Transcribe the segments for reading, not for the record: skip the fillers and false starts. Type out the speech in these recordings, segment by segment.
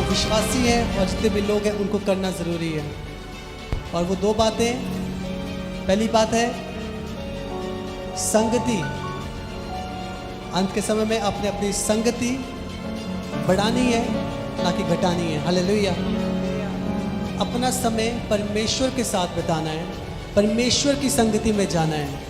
विश्वासी हैं और जितने भी लोग हैं उनको करना ज़रूरी है। और वो दो बातें, पहली बात है संगति। अंत के समय में आपने अपनी संगति बढ़ानी है, ना कि घटानी है। हालेलुया। अपना समय परमेश्वर के साथ बिताना है, परमेश्वर की संगति में जाना है।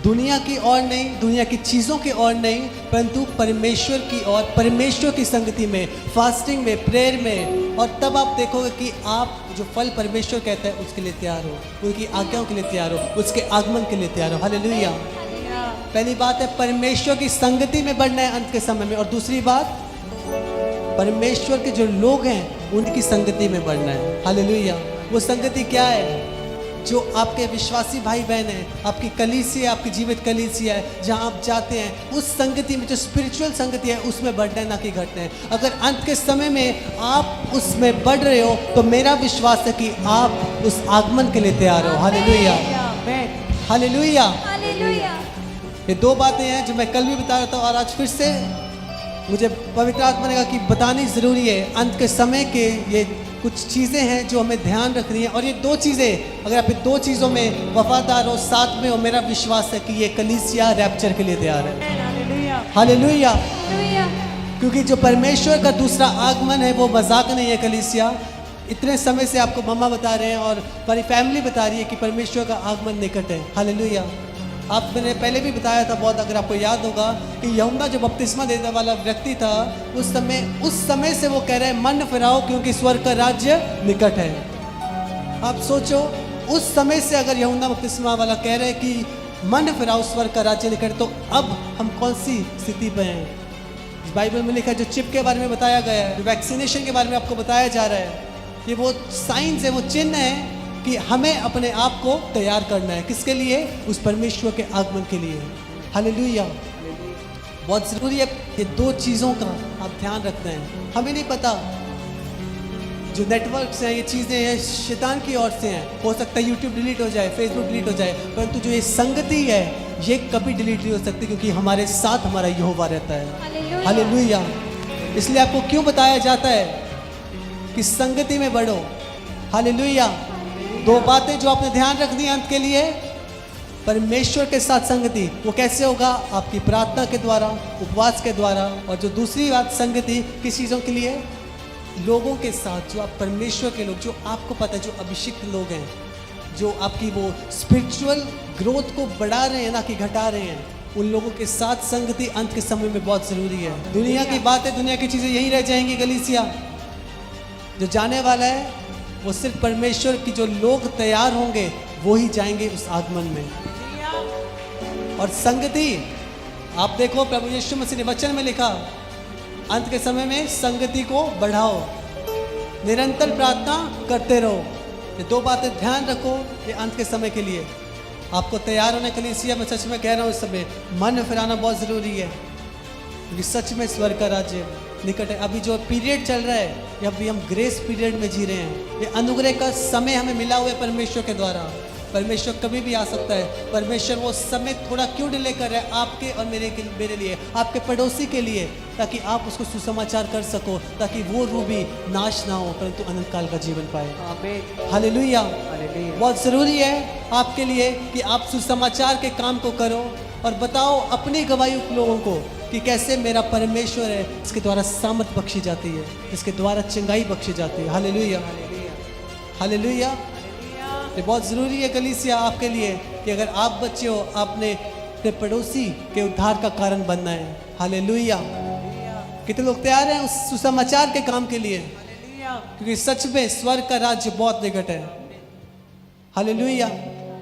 दुनिया की ओर नहीं, दुनिया की चीज़ों की ओर नहीं, परंतु परमेश्वर की ओर, परमेश्वर की संगति में, फास्टिंग में, प्रेयर में। और तब आप देखोगे कि आप जो फल परमेश्वर कहता है उसके लिए तैयार हो, उनकी आज्ञाओं के लिए तैयार हो, उसके आगमन के लिए तैयार हो। हालेलुया। पहली बात है परमेश्वर की संगति में बढ़ना है अंत के समय में, और दूसरी बात परमेश्वर के जो लोग हैं उनकी संगति में बढ़ना है। हालेलुया। वो संगति क्या है? जो आपके विश्वासी भाई बहन हैं, आपकी कलीसिया, आपकी जीवित कलीसिया है, जहां आप जाते हैं, उस संगति में, जो स्पिरिचुअल संगति है, उसमें बढ़ना है, ना कि घटना है। अगर अंत के समय में आप उसमें बढ़ रहे हो तो मेरा विश्वास है कि आप उस आगमन के लिए तैयार हो। Hallelujah, hallelujah. ये दो बातें हैं जो मैं कल भी बता रहा था और आज फिर से मुझे पवित्र आत्मा ने कहा कि बतानी ज़रूरी है। अंत के समय के ये कुछ चीज़ें हैं जो हमें ध्यान रखनी है, और ये दो चीज़ें, अगर आप इन दो चीज़ों में वफादार हो, साथ में हो, मेरा विश्वास है कि ये कलीसिया रैप्चर के लिए तैयार है। हालेलुया। क्योंकि जो परमेश्वर का दूसरा आगमन है वो मजाक नहीं है। कलीसिया इतने समय से आपको मम्मा बता रहे हैं और हमारी फैमिली बता रही है कि परमेश्वर का आगमन निकट है। हालेलुया। आप मैंने पहले भी बताया था बहुत, अगर आपको याद होगा कि यूहन्ना जो बपतिस्मा देने वाला व्यक्ति था, उस समय से वो कह रहे हैं मन फिराओ क्योंकि स्वर्ग का राज्य निकट है। आप सोचो, उस समय से अगर यूहन्ना बपतिस्मा वाला कह रहे हैं कि मन फिराओ स्वर्ग का राज्य निकट, तो अब हम कौन सी स्थिति पे हैं? इस बाइबल में लिखा है, जो चिप के बारे में बताया गया है, वैक्सीनेशन के बारे में आपको बताया जा रहा है, ये वो साइंस है, वो चिन्ह है कि हमें अपने आप को तैयार करना है। किसके लिए? उस परमेश्वर के आगमन के लिए। हालेलुया। बहुत ज़रूरी है ये दो चीज़ों का आप ध्यान रखते हैं। हमें नहीं पता, जो नेटवर्क्स हैं, ये चीज़ें हैं, शैतान की ओर से हैं। हो सकता है यूट्यूब डिलीट हो जाए, फेसबुक डिलीट हो जाए, परंतु जो ये संगति है ये कभी डिलीट नहीं हो सकती, क्योंकि हमारे साथ हमारा यहोवा रहता है। हालेलुया। इसलिए आपको क्यों बताया जाता है कि संगति में बढ़ो। हालेलुया। दो बातें जो आपने ध्यान रखनी है अंत के लिए, परमेश्वर के साथ संगति, वो कैसे होगा? आपकी प्रार्थना के द्वारा, उपवास के द्वारा। और जो दूसरी बात, संगति किस चीज़ों के लिए? लोगों के साथ, जो आप परमेश्वर के लोग, जो आपको पता है, जो अभिषिक्त लोग हैं, जो आपकी वो स्पिरिचुअल ग्रोथ को बढ़ा रहे हैं, ना कि घटा रहे हैं, उन लोगों के साथ संगति अंत के समय में बहुत ज़रूरी है। दुनिया की बातें, दुनिया की चीज़ें यहीं रह जाएंगी। कलीसिया जो जाने वाला है वो सिर्फ परमेश्वर की जो लोग तैयार होंगे वो ही जाएंगे उस आगमन में। और संगति, आप देखो प्रभु यीशु मसीह ने वचन में लिखा, अंत के समय में संगति को बढ़ाओ, निरंतर प्रार्थना करते रहो। ये दो बातें ध्यान रखो, ये अंत के समय के लिए आपको तैयार होने के लिए। इसलिए मैं सच में कह रहा हूँ, इस समय मन फिराना बहुत ज़रूरी है, क्योंकि सच में स्वर्ग का राज्य निकट है। अभी जो पीरियड चल रहा है, ये अभी हम ग्रेस पीरियड में जी रहे हैं। ये अनुग्रह का समय हमें मिला हुआ है परमेश्वर के द्वारा। परमेश्वर कभी भी आ सकता है। परमेश्वर वो समय थोड़ा क्यों डिले कर रहा है? आपके और मेरे लिए, आपके पड़ोसी के लिए, ताकि आप उसको सुसमाचार कर सको, ताकि वो रूह भी नाश ना हो, परंतु अनंत काल का जीवन पाए। हालेलुया। बहुत ज़रूरी है आपके लिए कि आप सुसमाचार के काम को करो और बताओ अपनी गवाही लोगों को कि कैसे मेरा परमेश्वर है, इसके द्वारा सामर्थ बख्शी जाती है, इसके द्वारा चंगाई बख्शी जाती है। Hallelujah, hallelujah. ये बहुत ज़रूरी है कलीसिया आपके लिए कि अगर आप बच्चे हो, आपने अपने पड़ोसी के उद्धार का कारण बनना है। हालेलुया। कितने लोग तैयार हैं उस सुसमाचार के काम के लिए? क्योंकि सच में स्वर्ग का राज्य बहुत निकट है। हालेलुया।